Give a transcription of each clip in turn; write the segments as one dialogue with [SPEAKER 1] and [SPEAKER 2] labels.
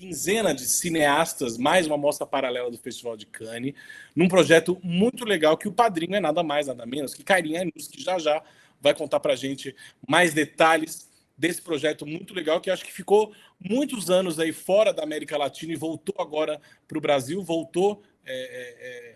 [SPEAKER 1] quinzena de cineastas, mais uma mostra paralela do Festival de Cannes, num projeto muito legal que o padrinho é nada mais, nada menos que Karim Ainus, que já vai contar para a gente mais detalhes desse projeto muito legal, que acho que ficou muitos anos aí fora da América Latina e voltou agora para o Brasil, voltou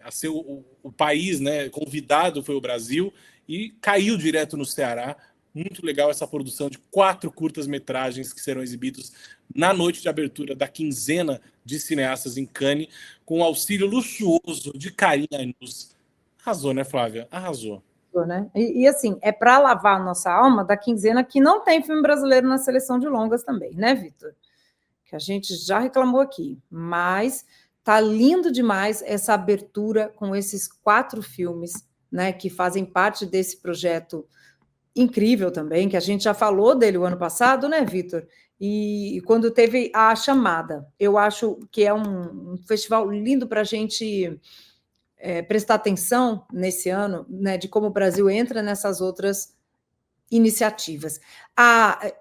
[SPEAKER 1] a ser o país, né, convidado foi o Brasil, e caiu direto no Ceará. Muito legal essa produção de 4 curtas-metragens que serão exibidos na noite de abertura da quinzena de cineastas em Cannes, com o auxílio luxuoso de Karim Ainus. Arrasou, né, Flávia? Arrasou.
[SPEAKER 2] Né? E assim, é para lavar a nossa alma da quinzena que não tem filme brasileiro na seleção de longas também, né, Vitor? Que a gente já reclamou aqui, mas tá lindo demais essa abertura com esses 4 filmes, né, que fazem parte desse projeto incrível também, que a gente já falou dele o ano passado, né, Vitor? E quando teve a chamada, eu acho que é um festival lindo para a gente prestar atenção nesse ano, né, de como o Brasil entra nessas outras iniciativas.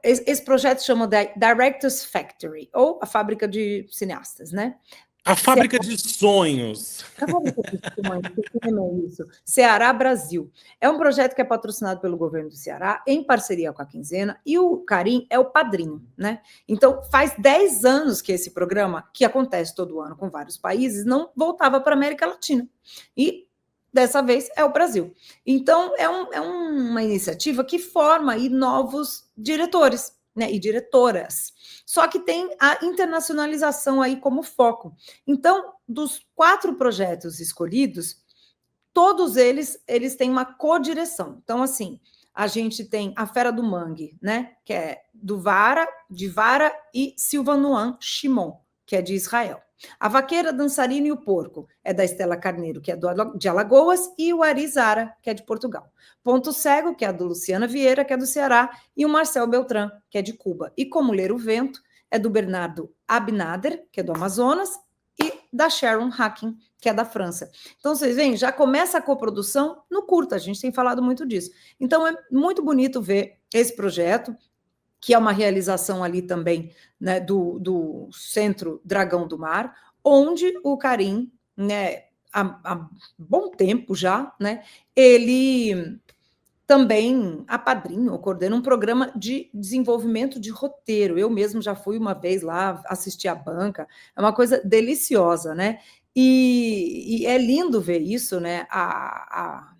[SPEAKER 2] Esse projeto chama Directors Factory, ou a fábrica de cineastas, né?
[SPEAKER 1] A fábrica de sonhos.
[SPEAKER 2] A fábrica de sonhos, que cinema é isso? Ceará Brasil. É um projeto que é patrocinado pelo governo do Ceará, em parceria com a Quinzena, e o Karim é o padrinho, né? Então, faz 10 anos que esse programa, que acontece todo ano com vários países, não voltava para a América Latina. E dessa vez é o Brasil. Então, é uma iniciativa que forma aí novos diretores, né, e diretoras. Só que tem a internacionalização aí como foco. Então, dos 4 projetos escolhidos, todos eles têm uma codireção. Então, assim, a gente tem A Fera do Mangue, né, que é de Vara e Silvanuan Shimon, que é de Israel. A Vaqueira, Dançarina e o Porco é da Estela Carneiro, que é de Alagoas, e o Arizara, que é de Portugal. Ponto Cego, que é do Luciana Vieira, que é do Ceará, e o Marcel Beltrán, que é de Cuba. E Como Ler o Vento é do Bernardo Abinader, que é do Amazonas, e da Sharon Hacking, que é da França. Então, vocês veem, já começa a coprodução no curta, a gente tem falado muito disso. Então, é muito bonito ver esse projeto, que é uma realização ali também, né, do Centro Dragão do Mar, onde o Karim, né, há bom tempo já, né, ele também apadrinha ou coordena um programa de desenvolvimento de roteiro. Eu mesmo já fui uma vez lá assistir a banca, é uma coisa deliciosa, né? E é lindo ver isso, né? A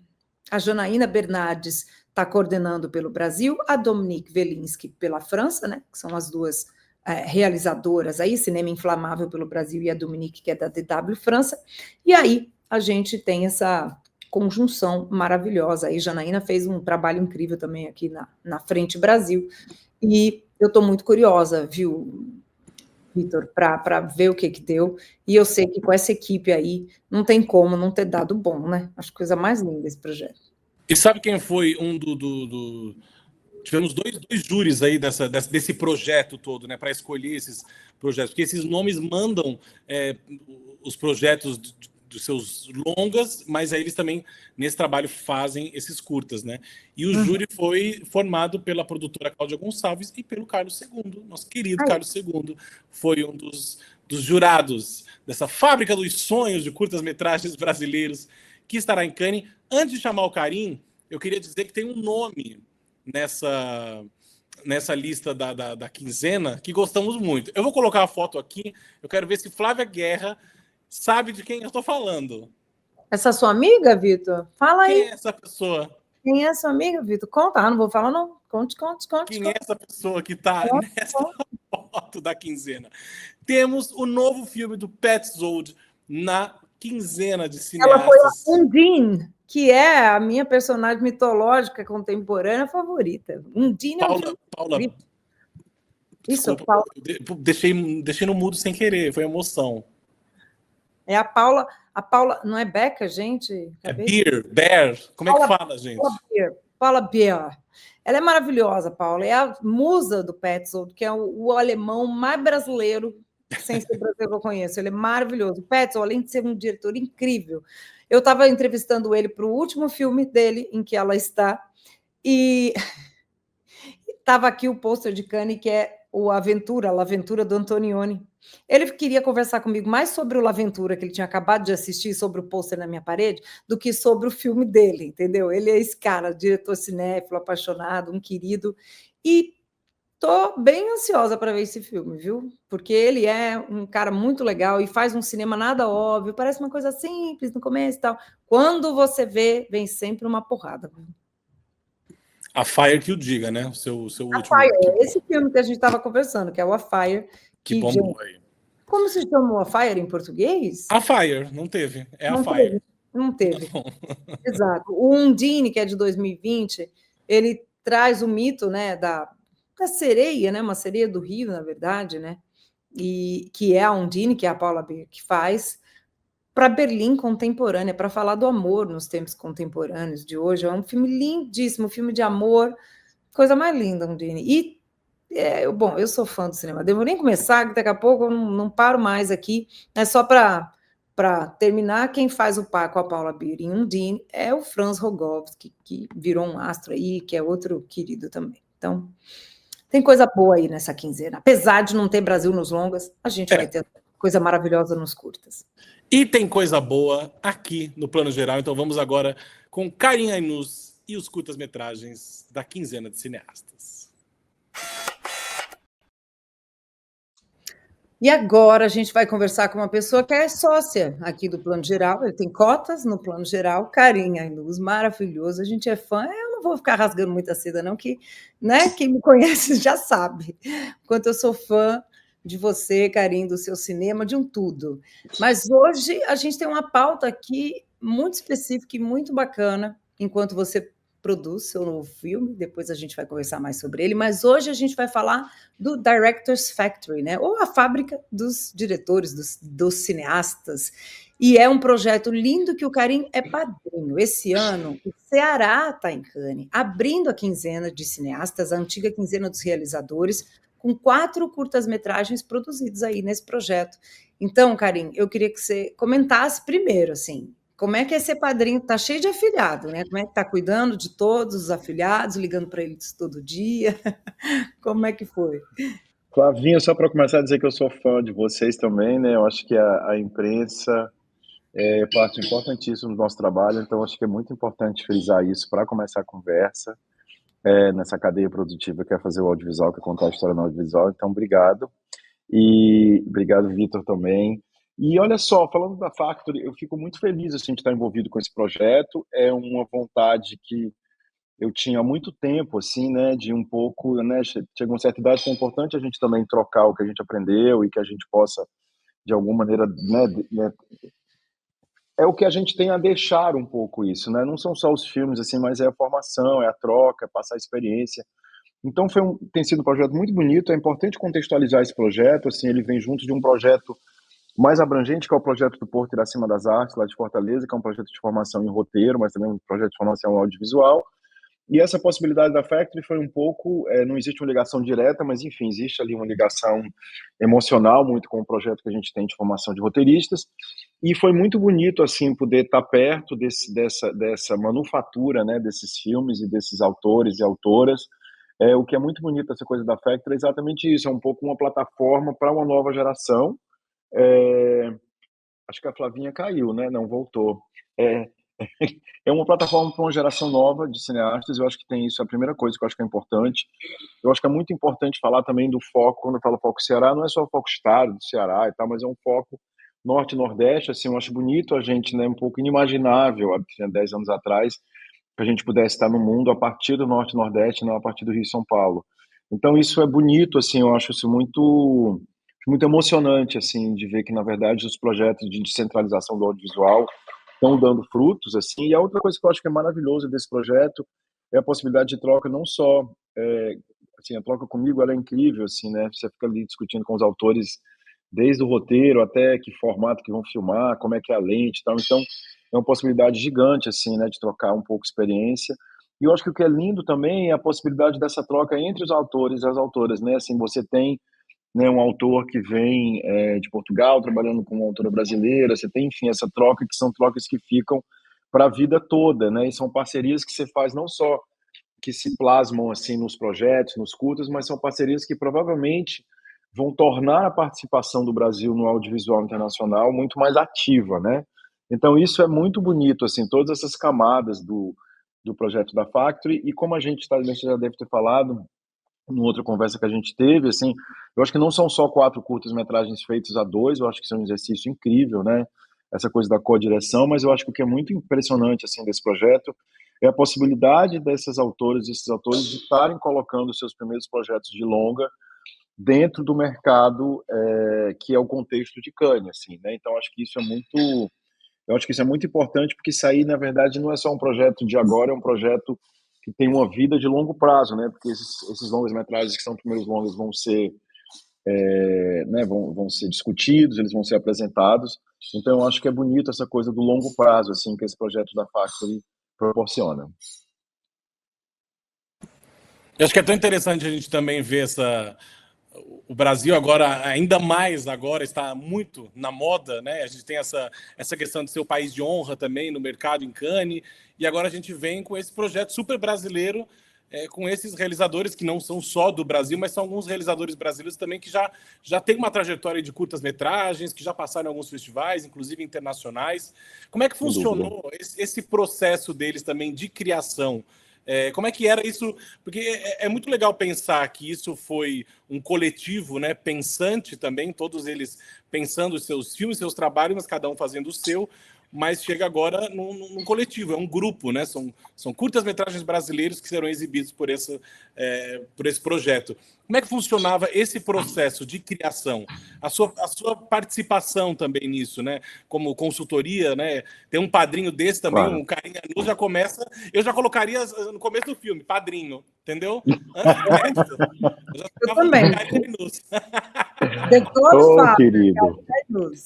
[SPEAKER 2] Janaína Bernardes está coordenando pelo Brasil, a Dominique Velinski pela França, né, que são as duas realizadoras aí, Cinema Inflamável pelo Brasil e a Dominique, que é da DW França, e aí a gente tem essa conjunção maravilhosa. Aí Janaína fez um trabalho incrível também aqui na Frente Brasil, e eu estou muito curiosa, viu, Vitor, para ver o que deu, e eu sei que com essa equipe aí não tem como não ter dado bom, né? Acho que coisa mais linda esse projeto.
[SPEAKER 1] E sabe quem foi um Tivemos dois júris aí desse projeto todo, né, para escolher esses projetos, porque esses nomes mandam os projetos dos seus longas, mas aí eles também, nesse trabalho, fazem esses curtas, né? E o júri foi formado pela produtora Cláudia Gonçalves e pelo Carlos II, nosso querido Carlos II, foi um dos jurados dessa fábrica dos sonhos de curtas-metragens brasileiros que estará em Cannes. Antes de chamar o Karim, eu queria dizer que tem um nome nessa lista da quinzena que gostamos muito. Eu vou colocar a foto aqui, eu quero ver se Flávia Guerra sabe de quem eu estou falando.
[SPEAKER 2] Essa sua amiga, Vitor? Fala aí.
[SPEAKER 1] Quem é essa pessoa?
[SPEAKER 2] Quem é sua amiga, Vitor? Conta, não vou falar não. Conte.
[SPEAKER 1] Quem é essa pessoa que está nessa foto da quinzena? Temos o novo filme do Petzold na quinzena de cineastas.
[SPEAKER 2] Ela foi a Undine, que é a minha personagem mitológica contemporânea favorita. Undine é um filme...
[SPEAKER 1] Paula.
[SPEAKER 2] Isso,
[SPEAKER 1] desculpa,
[SPEAKER 2] Paula.
[SPEAKER 1] Deixei no mudo sem querer, foi emoção.
[SPEAKER 2] É a Paula, não é Beca, gente?
[SPEAKER 1] Bear, como é que fala, gente?
[SPEAKER 2] Paula Beer. Ela é maravilhosa, Paula, é a musa do Petzold, que é o alemão mais brasileiro, sem ser brasileiro que eu conheço, ele é maravilhoso. O Petzold, além de ser um diretor incrível, eu estava entrevistando ele para o último filme dele, em que ela está, e estava aqui o pôster de Cannes, que é La Aventura do Antonioni. Ele queria conversar comigo mais sobre o L'Aventura, que ele tinha acabado de assistir, sobre o pôster na minha parede, do que sobre o filme dele, entendeu? Ele é esse cara, diretor cinéfilo, apaixonado, um querido, e tô bem ansiosa para ver esse filme, viu? Porque ele é um cara muito legal e faz um cinema nada óbvio, parece uma coisa simples no começo e tal. Quando você vê, vem sempre uma porrada.
[SPEAKER 1] A Fire que o diga, né? O seu
[SPEAKER 2] A
[SPEAKER 1] último.
[SPEAKER 2] Fire, esse filme que a gente estava conversando, que é o A Fire,
[SPEAKER 1] Que
[SPEAKER 2] que, gente,
[SPEAKER 1] bombou aí.
[SPEAKER 2] como se chamou A Fire em português?
[SPEAKER 1] A Fire, não teve. É a
[SPEAKER 2] Não
[SPEAKER 1] Fire.
[SPEAKER 2] teve, não teve.
[SPEAKER 1] Não.
[SPEAKER 2] Exato. O Undine, que é de 2020, ele traz o mito, né, da sereia, né, uma sereia do rio, na verdade, né, e que é a Undine, que é a Paula Beer que faz, para Berlim contemporânea, para falar do amor nos tempos contemporâneos de hoje. É um filme lindíssimo, um filme de amor, coisa mais linda, Undine. E, bom, eu sou fã do cinema, devo nem começar, que daqui a pouco eu não paro mais aqui, é só para terminar, quem faz o par com a Paula Beer em Undine é o Franz Rogowski, que virou um astro aí, que é outro querido também. Então, tem coisa boa aí nessa quinzena. Apesar de não ter Brasil nos longas, a gente vai ter coisa maravilhosa nos curtas.
[SPEAKER 1] E tem coisa boa aqui no Plano Geral, então vamos agora com Karim Ainuz e os curtas-metragens da quinzena de cineastas.
[SPEAKER 2] E agora a gente vai conversar com uma pessoa que é sócia aqui do Plano Geral, ele tem cotas no Plano Geral, Karim Ainuz, maravilhoso, a gente é fã, eu não vou ficar rasgando muita seda não, que, né, quem me conhece já sabe, quanto eu sou fã de você, Karim, do seu cinema, de um tudo. Mas hoje a gente tem uma pauta aqui muito específica e muito bacana, enquanto você produz seu novo filme, depois a gente vai conversar mais sobre ele, mas hoje a gente vai falar do Director's Factory, né? Ou a fábrica dos diretores, dos cineastas. E é um projeto lindo que o Karim é padrinho. Esse ano, o Ceará está em Cannes, abrindo a quinzena de cineastas, a antiga quinzena dos realizadores, com 4 curtas-metragens produzidos aí nesse projeto. Então, Karim, eu queria que você comentasse primeiro, assim, como é que é ser padrinho? Tá cheio de afilhado, né? Como é que tá cuidando de todos os afilhados, ligando para eles todo dia? Como é que foi?
[SPEAKER 3] Flavinha, só para começar a dizer que eu sou fã de vocês também, né? Eu acho que a imprensa é parte importantíssima do nosso trabalho, então acho que é muito importante frisar isso para começar a conversa nessa cadeia produtiva que é fazer o audiovisual, que é contar a história no audiovisual. Então, obrigado. E obrigado, Vitor, também. E olha só, falando da Factory, eu fico muito feliz assim, de estar envolvido com esse projeto. É uma vontade que eu tinha há muito tempo, assim, né, de um pouco, né, chega uma certa idade que é importante a gente também trocar o que a gente aprendeu e que a gente possa, de alguma maneira, né, é o que a gente tem a deixar um pouco isso, né, não são só os filmes, assim, mas é a formação, é a troca, é passar a experiência. Então tem sido um projeto muito bonito, é importante contextualizar esse projeto, assim, ele vem junto de um projeto mais abrangente, que é o projeto do Porto Iracema das Artes, lá de Fortaleza, que é um projeto de formação em roteiro, mas também um projeto de formação audiovisual. E essa possibilidade da Factory foi um pouco, não existe uma ligação direta, mas enfim, existe ali uma ligação emocional muito com o projeto que a gente tem de formação de roteiristas, e foi muito bonito, assim, poder estar perto dessa manufatura, né, desses filmes e desses autores e autoras. O que é muito bonito essa coisa da Factory é exatamente isso, é um pouco uma plataforma para uma nova geração. Acho que a Flavinha caiu, né? Não, voltou. É, é uma plataforma para uma geração nova de cineastas. Eu acho que tem isso, a primeira coisa que eu acho que é importante. Eu acho que é muito importante falar também do foco, quando eu falo foco Ceará, não é só o foco estado do Ceará e tal, mas é um foco norte e nordeste. Assim, eu acho bonito a gente, né, um pouco inimaginável, há 10 anos atrás, que a gente pudesse estar no mundo a partir do norte e nordeste, não a partir do Rio e São Paulo. Então isso é bonito, assim, eu acho isso muito emocionante, assim, de ver que, na verdade, os projetos de descentralização do audiovisual estão dando frutos, assim. E a outra coisa que eu acho que é maravilhoso desse projeto é a possibilidade de troca, não só, assim, a troca comigo, ela é incrível, assim, né? Você fica ali discutindo com os autores desde o roteiro até que formato que vão filmar, como é que é a lente e tal. Então, é uma possibilidade gigante, assim, né, de trocar um pouco experiência. E eu acho que o que é lindo também é a possibilidade dessa troca entre os autores e as autoras, né? Assim, você tem, né, um autor que vem de Portugal trabalhando com uma autora brasileira, você tem, enfim, essa troca, que são trocas que ficam para a vida toda, né, e são parcerias que você faz não só que se plasmam assim nos projetos, nos curtas, mas são parcerias que provavelmente vão tornar a participação do Brasil no audiovisual internacional muito mais ativa, né? Então isso é muito bonito, assim, todas essas camadas do projeto da Factory, e como a gente você já deve ter falado numa outra conversa que a gente teve, assim, eu acho que não são só 4 curtas-metragens feitos a 2, eu acho que isso é um exercício incrível, né? Essa coisa da co-direção, mas eu acho que o que é muito impressionante, assim, desse projeto é a possibilidade desses autores de estarem colocando seus primeiros projetos de longa dentro do mercado, que é o contexto de Cannes, assim, né? Então acho que isso é muito, eu acho que isso é muito importante, porque isso aí, na verdade, não é só um projeto de agora, é um projeto que tem uma vida de longo prazo, né? Porque esses longas-metragens que são primeiros longas vão ser, né, vão ser discutidos, eles vão ser apresentados. Então, eu acho que é bonito essa coisa do longo prazo, assim, que esse projeto da Factory proporciona.
[SPEAKER 1] Eu acho que é tão interessante a gente também ver o Brasil agora, ainda mais agora, está muito na moda, né? A gente tem essa questão de ser o país de honra também no mercado em Cannes, e agora a gente vem com esse projeto super brasileiro, com esses realizadores que não são só do Brasil, mas são alguns realizadores brasileiros também que já têm uma trajetória de curtas-metragens, que já passaram em alguns festivais, inclusive internacionais. Como é que funcionou esse processo deles também de criação? Como é que era isso? Porque é muito legal pensar que isso foi um coletivo, né, pensante também, todos eles pensando os seus filmes, seus trabalhos, mas cada um fazendo o seu, mas chega agora num coletivo, é um grupo, né? São curtas-metragens brasileiros que serão exibidos por esse projeto. Como é que funcionava esse processo de criação? A sua participação também nisso, né? Como consultoria, né? Tem um padrinho desse também,
[SPEAKER 3] Claro.
[SPEAKER 1] um Carinha Luz já começa. Eu já colocaria no começo do filme, padrinho, entendeu? Antes do crédito. Eu já
[SPEAKER 2] Eu também.
[SPEAKER 1] Carinha Luz.
[SPEAKER 2] Todos falam,
[SPEAKER 3] Querido.
[SPEAKER 2] Luz.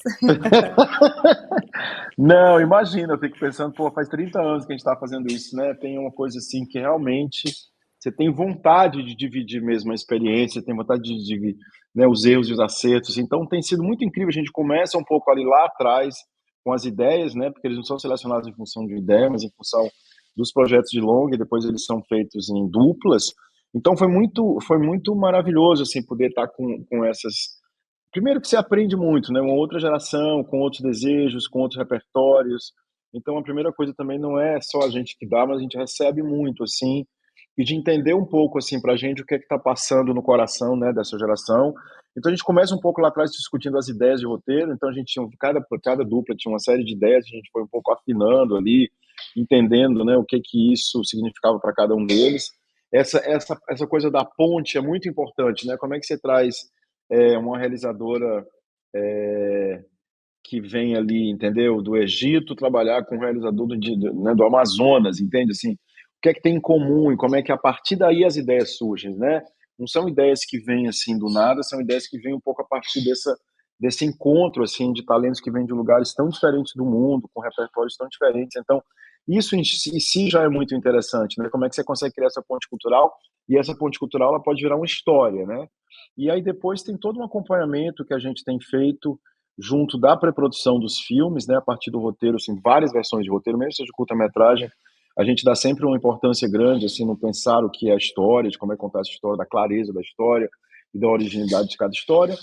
[SPEAKER 3] Não, imagina, eu fico pensando, pô, faz 30 anos que a gente está fazendo isso, né? Tem uma coisa assim que realmente você tem vontade de dividir mesmo a experiência, tem vontade de dividir, né, os erros e os acertos. Então tem sido muito incrível. A gente começa um pouco ali lá atrás com as ideias, né? Porque eles não são selecionados em função de ideia, mas em função dos projetos de longa, e depois eles são feitos em duplas. Então foi muito maravilhoso assim poder estar com essas. Primeiro que você aprende muito, né? Uma outra geração, com outros desejos, com outros repertórios. Então, a primeira coisa também não é só a gente que dá, mas a gente recebe muito, assim, e de entender um pouco, assim, pra gente o que é que tá passando no coração, né, dessa geração. Então, a gente começa um pouco lá atrás discutindo as ideias de roteiro. Então, a gente tinha, cada dupla tinha uma série de ideias, a gente foi um pouco afinando ali, entendendo, né, o que que isso significava para cada um deles. Essa coisa da ponte é muito importante, né? Como é que você traz uma realizadora que vem ali, entendeu, do Egito, trabalhar com um realizador né, do Amazonas, entende? Assim, o que é que tem em comum e como é que a partir daí as ideias surgem, né? Não são ideias que vêm assim do nada, são ideias que vêm um pouco a partir desse encontro assim de talentos que vêm de lugares tão diferentes do mundo, com repertórios tão diferentes. Então, isso em si já é muito interessante, né? Como é que você consegue criar essa ponte cultural, e essa ponte cultural ela pode virar uma história, né? E aí depois tem todo um acompanhamento que a gente tem feito junto da pré-produção dos filmes, né, a partir do roteiro, assim, várias versões de roteiro, mesmo seja curta-metragem, a gente dá sempre uma importância grande, assim, no pensar o que é a história, de como é contar essa história, da clareza da história e da originalidade de cada história,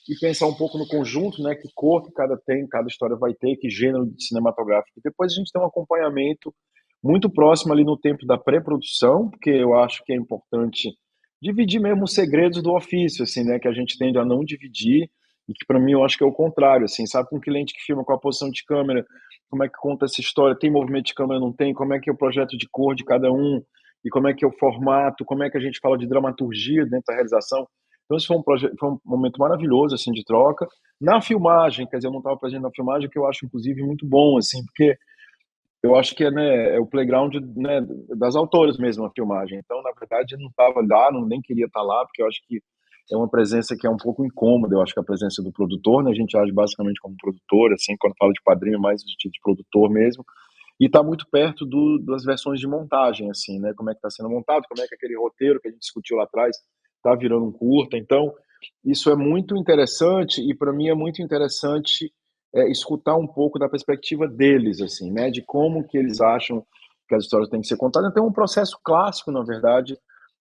[SPEAKER 3] e pensar um pouco no conjunto, né, que cor que cada história vai ter, que gênero cinematográfico. Depois a gente tem um acompanhamento muito próximo ali no tempo da pré-produção, porque eu acho que é importante dividir mesmo os segredos do ofício, assim, né, que a gente tende a não dividir, e que para mim eu acho que é o contrário, assim, sabe, com um cliente que filma, com a posição de câmera, como é que conta essa história, tem movimento de câmera, não tem, como é que é o projeto de cor de cada um, e como é que é o formato, como é que a gente fala de dramaturgia dentro da realização. Então esse foi um momento maravilhoso, assim, de troca. Na filmagem, quer dizer, eu não estava presente na filmagem, que eu acho, inclusive, muito bom, assim, porque eu acho que né, é o playground, né, das autoras mesmo, a filmagem. Então, na verdade, eu não estava lá, nem queria estar lá, porque eu acho que é uma presença que é um pouco incômoda. Eu acho que a presença do produtor, né, a gente age basicamente como produtor, assim, quando fala de padrinho, mais de produtor mesmo, e está muito perto das versões de montagem, assim, né, como é que está sendo montado, como é que aquele roteiro que a gente discutiu lá atrás está virando um curta. Então, isso é muito interessante, e para mim é muito interessante escutar um pouco da perspectiva deles, assim, né, de como que eles acham que as histórias têm que ser contadas. Então, é um processo clássico, na verdade,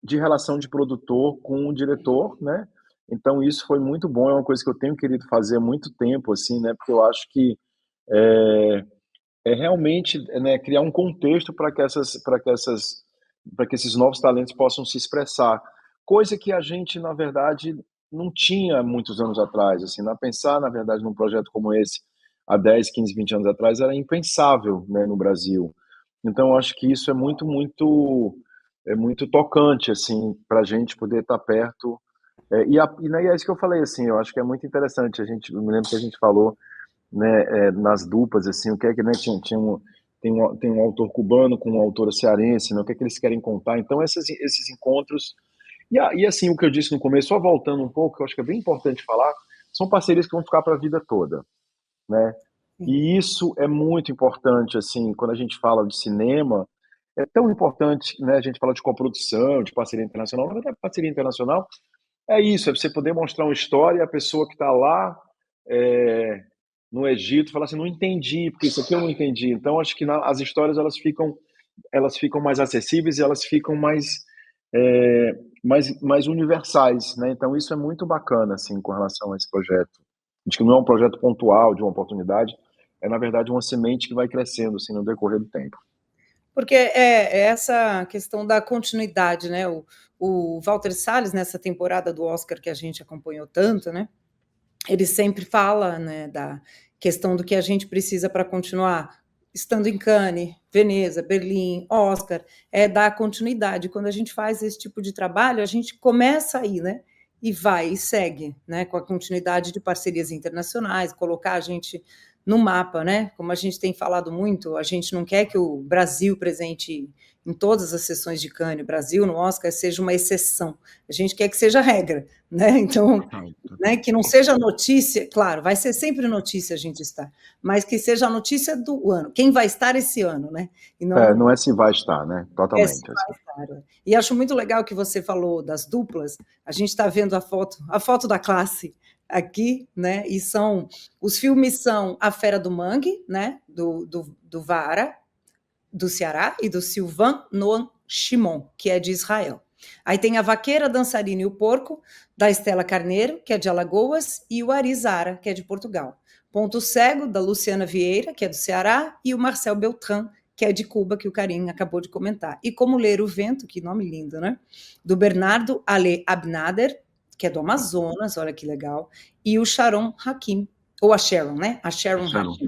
[SPEAKER 3] de relação de produtor com o diretor, né, Então isso foi muito bom, é uma coisa que eu tenho querido fazer há muito tempo, assim, né? Porque eu acho que é, é realmente, né, criar um contexto para que esses novos talentos possam se expressar, coisa que a gente, na verdade, não tinha muitos anos atrás, assim, pensar, na verdade, num projeto como esse há 10, 15, 20 anos atrás era impensável, né, no Brasil. Então, eu acho que isso é muito tocante, assim, para a gente poder estar perto. Né, é isso que eu falei, assim, eu acho que é muito interessante. Eu me lembro que a gente falou, né, nas duplas, assim, o que é que, né, tem um autor cubano com uma autora cearense, né, o que é que eles querem contar. Então, esses encontros. Assim, o que eu disse no começo, só voltando um pouco, que eu acho que é bem importante falar, são parcerias que vão ficar para a vida toda, né?
[SPEAKER 2] Sim.
[SPEAKER 3] E isso é muito importante, assim, quando a gente fala de cinema, é tão importante, né? A gente fala de coprodução, de parceria internacional. Na verdade, parceria internacional é isso, é você poder mostrar uma história e a pessoa que está lá é, no Egito fala assim, não entendi, porque isso aqui eu não entendi. Então, acho que as histórias elas ficam mais acessíveis e elas ficam mais universais, né? Então, isso é muito bacana, assim, com relação a esse projeto. De que não é um projeto pontual, de uma oportunidade, é, na verdade, uma semente que vai crescendo, assim, no decorrer do tempo.
[SPEAKER 2] Porque é essa questão da continuidade, né? O Walter Salles, nessa temporada do Oscar que a gente acompanhou tanto, né? Ele sempre fala, né, da questão do que a gente precisa para continuar estando em Cannes, Veneza, Berlim, Oscar, é dar continuidade. Quando a gente faz esse tipo de trabalho, a gente começa aí, né? E vai e segue, né? Com a continuidade de parcerias internacionais, colocar a gente no mapa, né? Como a gente tem falado muito, a gente não quer que o Brasil presente em todas as sessões de Cannes, o Brasil no Oscar seja uma exceção. A gente quer que seja regra, né? Então, né, que não seja notícia, claro, vai ser sempre notícia a gente estar, mas que seja a notícia do ano, quem vai estar esse ano, né? E não
[SPEAKER 3] Não é se vai estar, né?
[SPEAKER 2] se
[SPEAKER 3] Totalmente,
[SPEAKER 2] vai
[SPEAKER 3] assim.
[SPEAKER 2] estar. E acho muito legal que você falou das duplas, a gente está vendo a foto da classe aqui, né? E os filmes são A Fera do Mangue, né? Do Vara, do Ceará, e do Sylvain Noam Shimon, que é de Israel. Aí tem A Vaqueira, Dançarina e o Porco, da Estela Carneiro, que é de Alagoas, e o Ari Zara, que é de Portugal. Ponto Cego, da Luciana Vieira, que é do Ceará, e o Marcel Beltrán, que é de Cuba, que o Karim acabou de comentar. E Como Ler o Vento, que nome lindo, né? Do Bernardo Ale Abnader, que é do Amazonas, olha que legal, e o Sharon Hakim, ou a Sharon, né? A Sharon Hakim,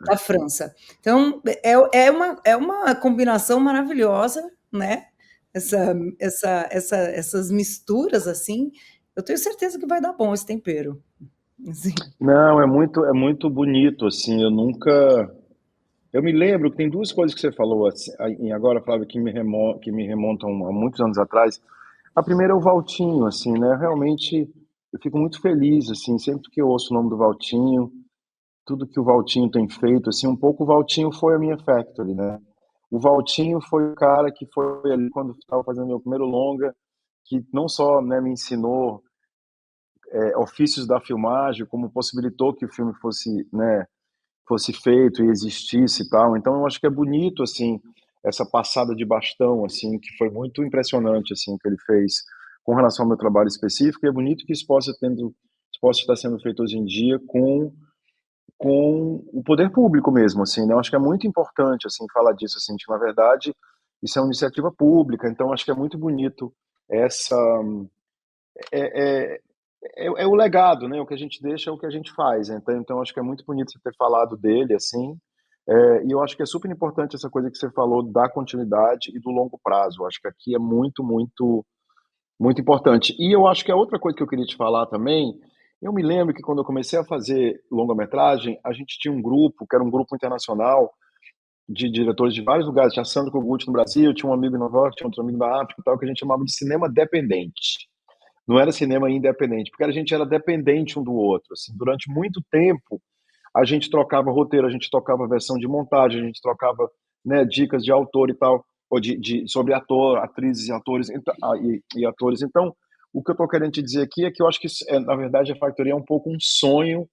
[SPEAKER 2] da França. Então, é uma combinação maravilhosa, né? Essas misturas, assim, eu tenho certeza que vai dar bom esse tempero. Assim.
[SPEAKER 3] Não, é muito bonito, assim, eu me lembro que tem duas coisas que você falou assim, agora, Flávio, que me remontam a muitos anos atrás. A primeira é o Valtinho, assim, né? Realmente eu fico muito feliz, assim, sempre que eu ouço o nome do Valtinho, tudo que o Valtinho tem feito, assim, um pouco o Valtinho foi a minha factory, né? O Valtinho foi o cara que foi ali quando estava fazendo meu primeiro longa, que não só, né, me ensinou ofícios da filmagem, como possibilitou que o filme fosse, né, fosse feito e existisse e tal. Então eu acho que é bonito, assim, essa passada de bastão, assim, que foi muito impressionante, assim, que ele fez com relação ao meu trabalho específico. E é bonito que isso possa estar sendo feito hoje em dia com o poder público mesmo, assim, né? Eu acho que é muito importante, assim, falar disso, assim, que na verdade isso é uma iniciativa pública. Então acho que é muito bonito essa é, é, é o legado, né? O que a gente deixa é o que a gente faz. Então acho que é muito bonito você ter falado dele, assim. E eu acho que é super importante essa coisa que você falou da continuidade e do longo prazo. Eu acho que aqui é muito, muito, muito importante. E eu acho que a outra coisa que eu queria te falar também, eu me lembro que quando eu comecei a fazer longa-metragem, a gente tinha um grupo, que era um grupo internacional, de diretores de vários lugares. Tinha Sandro Kogut no Brasil, tinha um amigo em Nova York, tinha outro amigo da África e tal, que a gente chamava de cinema dependente. Não era cinema independente, porque a gente era dependente um do outro. Assim, durante muito tempo, a gente trocava roteiro, a gente trocava versão de montagem, a gente trocava, né, dicas de autor e tal, ou sobre atrizes e atores e atores. Então, o que eu estou querendo te dizer aqui é que eu acho que, na verdade, a Factoria é um pouco um sonho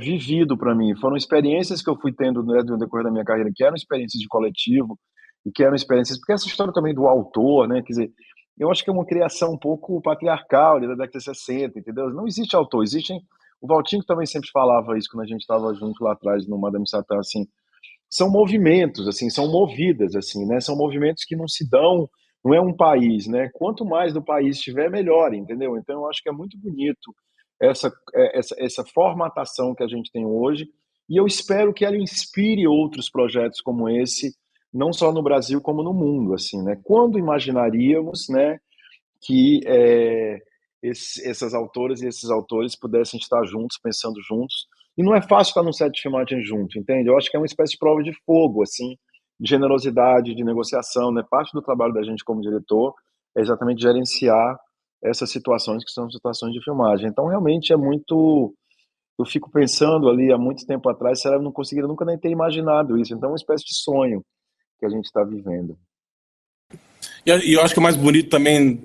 [SPEAKER 3] vivido para mim. Foram experiências que eu fui tendo, né, no decorrer da minha carreira, que eram experiências de coletivo, e que eram experiências, porque essa história também do autor, né, quer dizer, eu acho que é uma criação um pouco patriarcal ali da década de 60, entendeu? Não existe autor, existem... O Valtinho também sempre falava isso quando a gente estava junto lá atrás no Madame Satã, assim, são movimentos, assim, são movidas, assim, né? São movimentos que não se dão, não é um país, né? Quanto mais do país estiver, melhor, entendeu? Então, eu acho que é muito bonito essa formatação que a gente tem hoje, e eu espero que ela inspire outros projetos como esse, não só no Brasil, como no mundo, assim, né? Quando imaginaríamos, né, que essas autoras e esses autores pudessem estar juntos, pensando juntos. E não é fácil estar num set de filmagem junto, entende? Eu acho que é uma espécie de prova de fogo, assim, de generosidade, de negociação, né? Parte do trabalho da gente como diretor é exatamente gerenciar essas situações que são situações de filmagem. Então, realmente é muito... Eu fico pensando ali, há muito tempo atrás, será que eu não conseguiria nunca nem ter imaginado isso. Então, é uma espécie de sonho que a gente está vivendo.
[SPEAKER 1] E eu acho que o mais bonito também,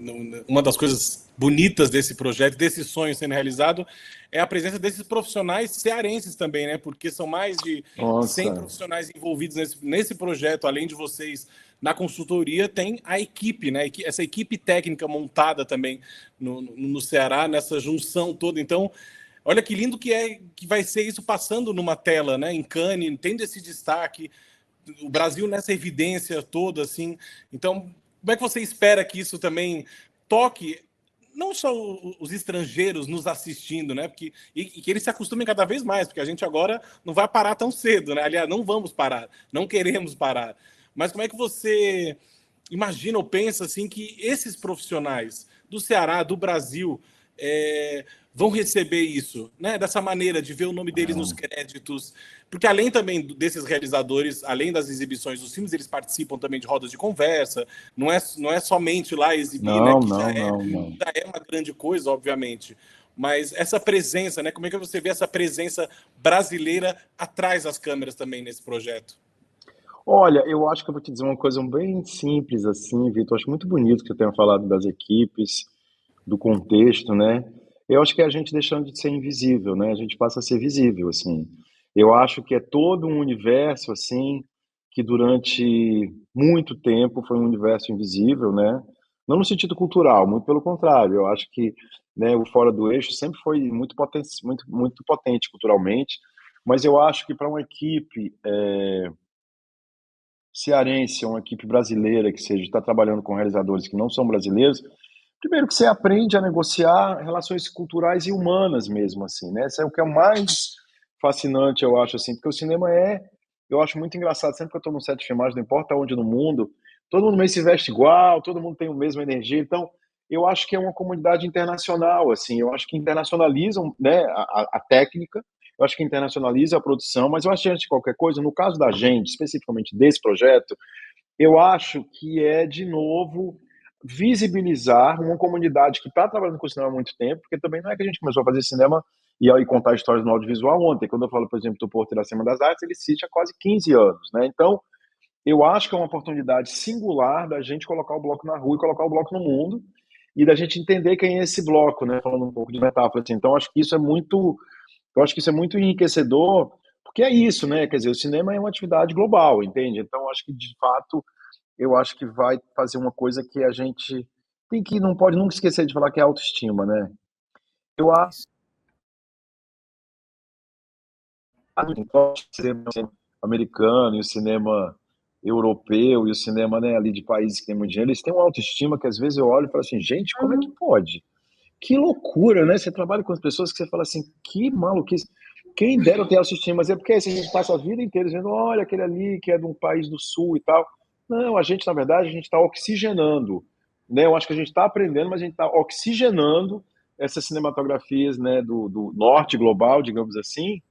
[SPEAKER 1] uma das coisas bonitas desse projeto, desse sonho sendo realizado, é a presença desses profissionais cearenses também, né? Porque são mais de 100
[SPEAKER 3] Nossa,
[SPEAKER 1] profissionais envolvidos nesse projeto, além de vocês na consultoria, tem a equipe, né? Essa equipe técnica montada também no Ceará, nessa junção toda. Então, olha que lindo que vai ser isso passando numa tela, né? Em Cannes, tendo esse destaque, o Brasil nessa evidência toda, assim. Então, como é que você espera que isso também toque não só os estrangeiros nos assistindo, né? E que eles se acostumem cada vez mais, porque a gente agora não vai parar tão cedo, né? Aliás, não vamos parar, não queremos parar. Mas como é que você imagina ou pensa assim que esses profissionais do Ceará, do Brasil, vão receber isso, né? Dessa maneira de ver o nome deles nos créditos, porque além também desses realizadores, além das exibições dos filmes, eles participam também de rodas de conversa. Não é somente lá exibir, né?
[SPEAKER 3] não,
[SPEAKER 1] Que
[SPEAKER 3] não, não, não.
[SPEAKER 1] já é uma grande coisa, obviamente. Mas essa presença, né? Como é que você vê essa presença brasileira atrás das câmeras também nesse projeto?
[SPEAKER 3] Olha, eu acho que eu vou te dizer uma coisa bem simples assim, Vitor. Eu acho muito bonito que você tenha falado das equipes, do contexto, né? Eu acho que é a gente deixando de ser invisível, né? A gente passa a ser visível, assim. Eu acho que é todo um universo, assim, que durante muito tempo foi um universo invisível, né? Não no sentido cultural, muito pelo contrário. Eu acho que, né, o Fora do Eixo sempre foi muito potente, muito potente culturalmente, mas eu acho que para uma equipe cearense, uma equipe brasileira que seja está trabalhando com realizadores que não são brasileiros, primeiro que você aprende a negociar relações culturais e humanas mesmo, assim, né? Isso é o que é o mais fascinante, eu acho, assim, porque o cinema eu acho muito engraçado, sempre que eu estou num set de filmagem, não importa onde no mundo, todo mundo meio se veste igual, todo mundo tem a mesma energia, então eu acho que é uma comunidade internacional, assim, eu acho que internacionalizam, né, a técnica, eu acho que internacionaliza a produção, mas eu acho que antes de qualquer coisa, no caso da gente, especificamente desse projeto, eu acho que é, de novo, visibilizar uma comunidade que está trabalhando com cinema há muito tempo, porque também não é que a gente começou a fazer cinema e aí contar histórias no audiovisual ontem. Quando eu falo, por exemplo, do Porto Iracema das Artes, ele existe há quase 15 anos, né? Então, eu acho que é uma oportunidade singular da gente colocar o bloco na rua e colocar o bloco no mundo e da gente entender quem é esse bloco, né? Falando um pouco de metáfora, assim. Então, eu acho que isso é muito enriquecedor, porque é isso, né? Quer dizer, o cinema é uma atividade global, entende? Então, acho que, de fato, eu acho que vai fazer uma coisa que a gente não pode nunca esquecer de falar, que é autoestima, né? Eu acho
[SPEAKER 2] Isso.
[SPEAKER 3] que o cinema americano e o cinema europeu e o cinema, né, ali de países que têm muito dinheiro, eles têm uma autoestima que às vezes eu olho e falo assim, gente, como é que
[SPEAKER 2] Uhum.
[SPEAKER 3] pode? Que loucura, né? Você trabalha com as pessoas que você fala assim, que maluquice. Quem dera eu ter autoestima, mas é porque assim, a gente passa a vida inteira dizendo, olha, aquele ali que é de um país do sul e tal. Não, a gente, na verdade, a gente está oxigenando, né? Eu acho que a gente está aprendendo, mas a gente está oxigenando essas cinematografias, né, do norte global, digamos assim,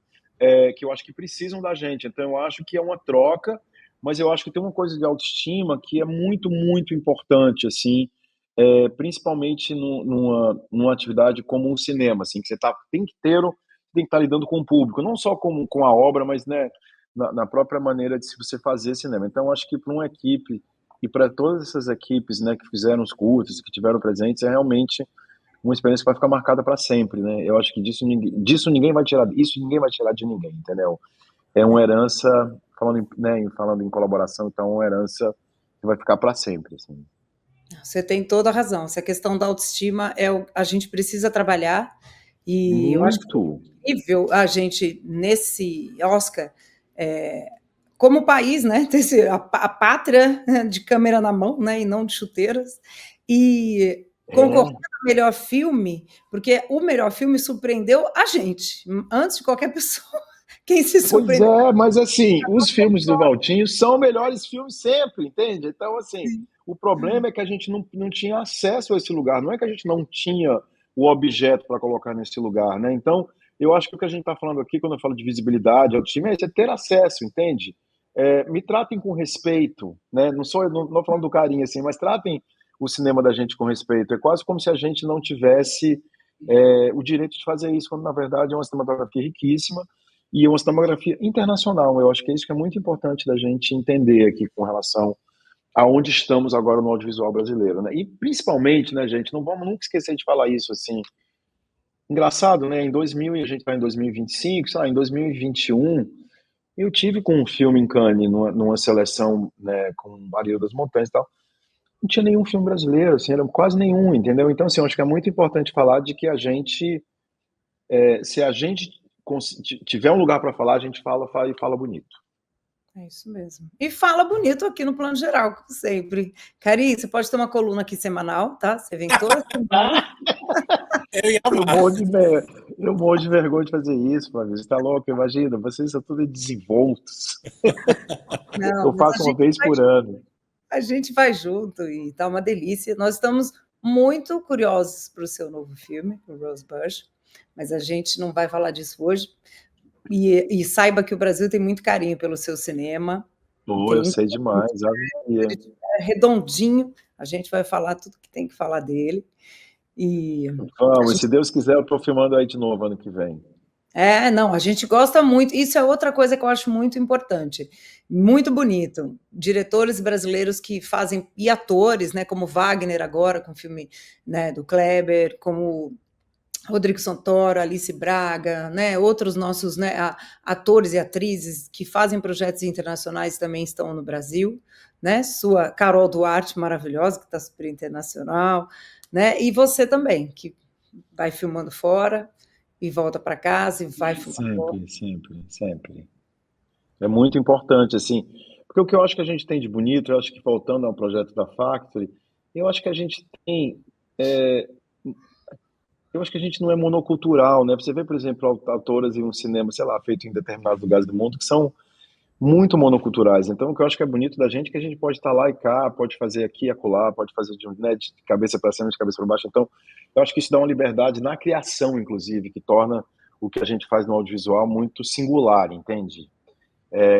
[SPEAKER 3] que eu acho que precisam da gente. Então, eu acho que é uma troca, mas eu acho que tem uma coisa de autoestima que é muito, muito importante, assim, principalmente numa atividade como o cinema, assim, que tem que estar lidando com o público, não só com a obra, mas, né, na própria maneira de você fazer cinema. Então, acho que para uma equipe e para todas essas equipes, né, que fizeram os cursos, que tiveram presentes, é realmente uma experiência que vai ficar marcada para sempre, né? Eu acho que disso ninguém vai tirar, isso ninguém vai tirar de ninguém, entendeu? É uma herança, falando em colaboração, então é uma herança que vai ficar para sempre, assim.
[SPEAKER 2] Você tem toda a razão. Essa questão da autoestima a gente precisa trabalhar, e eu acho que
[SPEAKER 3] Muito.
[SPEAKER 2] é incrível a gente, nesse Oscar, como país, né, ter a pátria de câmera na mão, né, e não de chuteiras, e concorrer ao melhor filme, porque o melhor filme surpreendeu a gente, antes de qualquer pessoa. Quem se
[SPEAKER 3] Pois
[SPEAKER 2] surpreendeu?
[SPEAKER 3] é, mas assim, os filmes do Valtinho são melhores filmes sempre, entende? Então, assim, o problema é que a gente não tinha acesso a esse lugar, não é que a gente não tinha o objeto para colocar nesse lugar, né? Então, eu acho que o que a gente está falando aqui, quando eu falo de visibilidade ao time, é ter acesso, entende? Me tratem com respeito, né? Não falando do carinho, assim, mas tratem o cinema da gente com respeito. É quase como se a gente não tivesse o direito de fazer isso, quando na verdade é uma cinematografia riquíssima e uma cinematografia internacional. Eu acho que é isso que é muito importante da gente entender aqui com relação aonde estamos agora no audiovisual brasileiro, né? E principalmente, né, gente, não vamos nunca esquecer de falar isso, assim. Engraçado, né? Em 2000, e a gente está em 2025, sei lá, em 2021, eu tive com um filme em Cannes, numa seleção, né, com Maria das Montanhas e tal. Não tinha nenhum filme brasileiro, assim, era quase nenhum, entendeu? Então, assim, eu acho que é muito importante falar de que a gente, se a gente tiver um lugar para falar, a gente fala e fala bonito.
[SPEAKER 2] É isso mesmo. E fala bonito aqui no Plano Geral, como sempre. Cari, você pode ter uma coluna aqui semanal, tá? Você vem toda semana.
[SPEAKER 3] Eu morro de vergonha de fazer isso, Flávio. Você tá louco? Imagina, vocês são todos desenvoltos.
[SPEAKER 2] Não,
[SPEAKER 3] Eu
[SPEAKER 2] mas
[SPEAKER 3] faço uma vez por ano.
[SPEAKER 2] a gente vai junto e tá uma delícia. Nós estamos muito curiosos para o seu novo filme, o Rosebush, mas a gente não vai falar disso hoje. E saiba que o Brasil tem muito carinho pelo seu cinema.
[SPEAKER 3] Pô, eu sei demais.
[SPEAKER 2] Ele é redondinho, a gente vai falar tudo que tem que falar dele. E
[SPEAKER 3] Vamos, se Deus quiser, eu tô filmando aí de novo ano que vem.
[SPEAKER 2] não, a gente gosta muito. Isso é outra coisa que eu acho muito importante, muito bonito. Diretores brasileiros que fazem, e atores, né, como Wagner agora, com o filme, né, do Kleber, como Rodrigo Santoro, Alice Braga, né, outros nossos, né, atores e atrizes que fazem projetos internacionais também estão no Brasil, né? Sua Carol Duarte, maravilhosa, que está super internacional, né? E você também, que vai filmando fora e volta para casa e vai filmar fora.
[SPEAKER 3] Sempre. É muito importante, assim, porque o que eu acho que a gente tem de bonito, eu acho que voltando ao projeto da Factory, eu acho que a gente tem, eu acho que a gente não é monocultural, né? Você vê, por exemplo, autoras em um cinema, sei lá, feito em determinados lugares do mundo, que são muito monoculturais. Então, o que eu acho que é bonito da gente é que a gente pode estar lá e cá, pode fazer aqui e acolá, pode fazer né, de cabeça para cima, de cabeça para baixo. Então, eu acho que isso dá uma liberdade na criação, inclusive, que torna o que a gente faz no audiovisual muito singular, entende?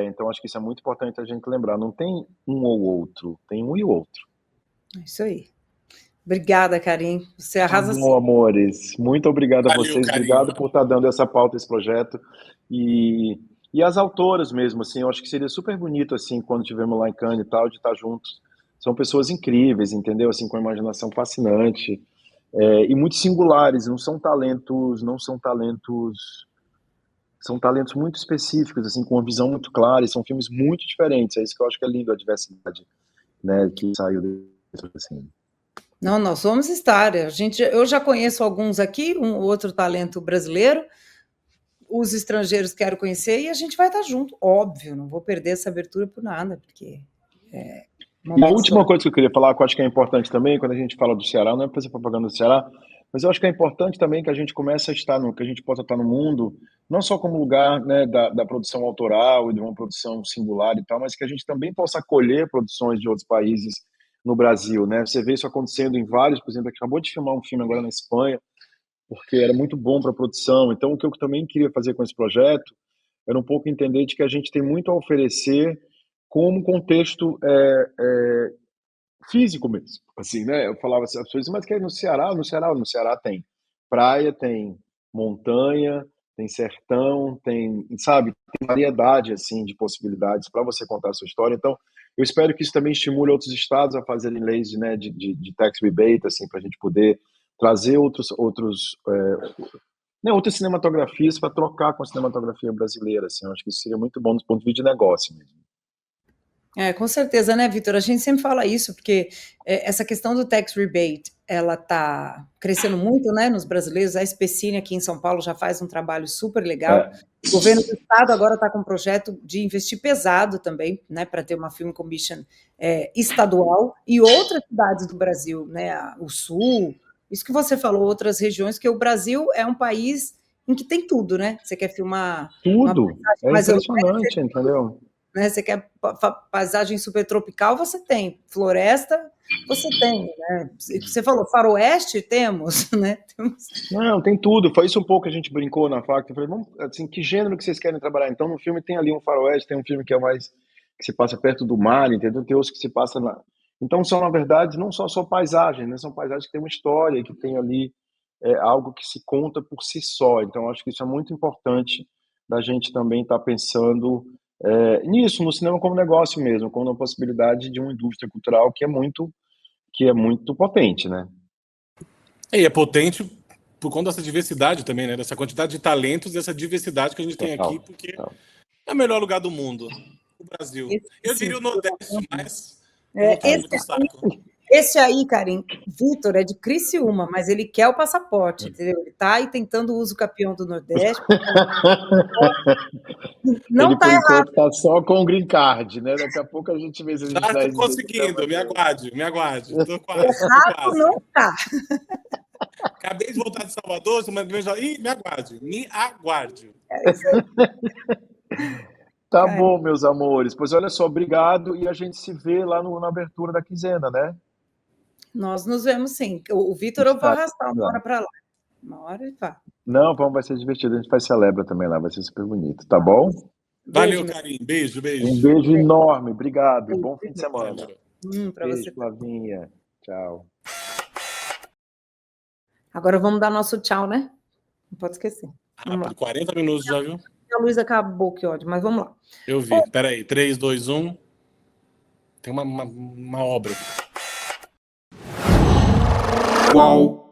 [SPEAKER 3] Então, acho que isso é muito importante a gente lembrar. Não tem um ou outro, tem um e o outro.
[SPEAKER 2] É isso aí. Obrigada, Karim. Você arrasa
[SPEAKER 3] Tá bom, amores. Muito obrigado a
[SPEAKER 1] Valeu,
[SPEAKER 3] vocês.
[SPEAKER 1] carinho.
[SPEAKER 3] Obrigado por estar dando essa pauta, esse projeto. E as autoras mesmo, assim, eu acho que seria super bonito, assim, quando estivermos lá em Cannes e tal, de estar juntos. São pessoas incríveis, entendeu? Assim, com uma imaginação fascinante. E muito singulares. São talentos muito específicos, assim, com uma visão muito clara. E são filmes muito diferentes. É isso que eu acho que é lindo, a diversidade, né, que saiu disso, assim.
[SPEAKER 2] Não, nós vamos estar. Eu já conheço alguns aqui, um outro talento brasileiro, os estrangeiros quero conhecer e a gente vai estar junto, óbvio, não vou perder essa abertura por nada, porque
[SPEAKER 3] E a última coisa que eu queria falar, que eu acho que é importante também, quando a gente fala do Ceará, não é para fazer propaganda do Ceará, mas eu acho que é importante também que a gente comece a estar que a gente possa estar no mundo, não só como lugar, né, da produção autoral e de uma produção singular e tal, mas que a gente também possa acolher produções de outros países no Brasil, né? Você vê isso acontecendo em vários, por exemplo, acabou de filmar um filme agora na Espanha, porque era muito bom para a produção. Então, o que eu também queria fazer com esse projeto era um pouco entender de que a gente tem muito a oferecer como contexto físico mesmo, assim, né? Eu falava assim, as pessoas, mas que é no Ceará? No Ceará tem praia, tem montanha, tem sertão, tem, sabe, tem variedade, assim, de possibilidades para você contar a sua história. Então, eu espero que isso também estimule outros estados a fazerem leis, né, de tax rebate, assim, para a gente poder trazer né, outras cinematografias para trocar com a cinematografia brasileira, assim. Eu acho que isso seria muito bom do ponto de vista de negócio mesmo.
[SPEAKER 2] Com certeza, né, Vitor? A gente sempre fala isso, porque essa questão do tax rebate, ela está crescendo muito, né, nos brasileiros. A SPCine aqui em São Paulo já faz um trabalho super legal. O governo do estado agora está com um projeto de investir pesado também, né, para ter uma film commission estadual, e outras cidades do Brasil, né, o Sul, isso que você falou, outras regiões, que o Brasil é um país em que tem tudo, né? Você quer filmar
[SPEAKER 3] Tudo.
[SPEAKER 2] uma mais
[SPEAKER 3] Impressionante, entendeu?
[SPEAKER 2] né? Você quer paisagem super tropical, você tem. Floresta, você tem, né? Você falou faroeste, temos, né?
[SPEAKER 3] Não, tem tudo. Foi isso um pouco que a gente brincou na faca. Eu falei, vamos, assim, que gênero que vocês querem trabalhar? Então, no filme tem ali um faroeste, tem um filme que é mais que se passa perto do mar, entendeu? Tem outros que se passa na... Então, são, na verdade, não só paisagens, né? São paisagens que têm uma história, que tem ali algo que se conta por si só. Então, acho que isso é muito importante da gente também estar pensando nisso, no cinema como negócio mesmo, como uma possibilidade de uma indústria cultural que é muito potente, né?
[SPEAKER 1] E é potente por conta dessa diversidade também, né? Dessa quantidade de talentos, dessa diversidade que a gente tem aqui, porque é o melhor lugar do mundo, o Brasil. Eu diria o Nordeste, mas
[SPEAKER 2] esse aí, Karim, Vitor, é de Criciúma, mas ele quer o passaporte, entendeu? Ele está aí tentando o uso capião do Nordeste. Não
[SPEAKER 3] ele,
[SPEAKER 2] está errado.
[SPEAKER 3] Está só com o green card, né? Daqui a pouco a gente vê se a gente
[SPEAKER 1] já estou conseguindo, me aguarde. Estou quase.
[SPEAKER 2] Errado não está.
[SPEAKER 1] Acabei de voltar de Salvador, semana que vem me aguarde.
[SPEAKER 2] É isso aí.
[SPEAKER 3] Tá bom, meus amores. Pois olha só, obrigado. E a gente se vê lá na abertura da quinzena, né?
[SPEAKER 2] Nós nos vemos sim. O Vitor eu vou arrastar uma hora para lá. Uma hora ele vai.
[SPEAKER 3] Não, vai ser divertido. A gente faz celebra também lá, vai ser super bonito. Tá bom?
[SPEAKER 1] Valeu, Karim. Beijo.
[SPEAKER 3] Um beijo enorme. Obrigado. E bom fim de semana.
[SPEAKER 2] Para você,
[SPEAKER 3] Flavinha. Tchau.
[SPEAKER 2] Agora vamos dar nosso tchau, né? Não pode esquecer.
[SPEAKER 1] Rápido, 40 minutos já, viu?
[SPEAKER 2] A luz acabou, que ódio, mas vamos lá.
[SPEAKER 1] Eu vi. Peraí, 3, 2, 1. Tem uma obra.
[SPEAKER 4] Qual?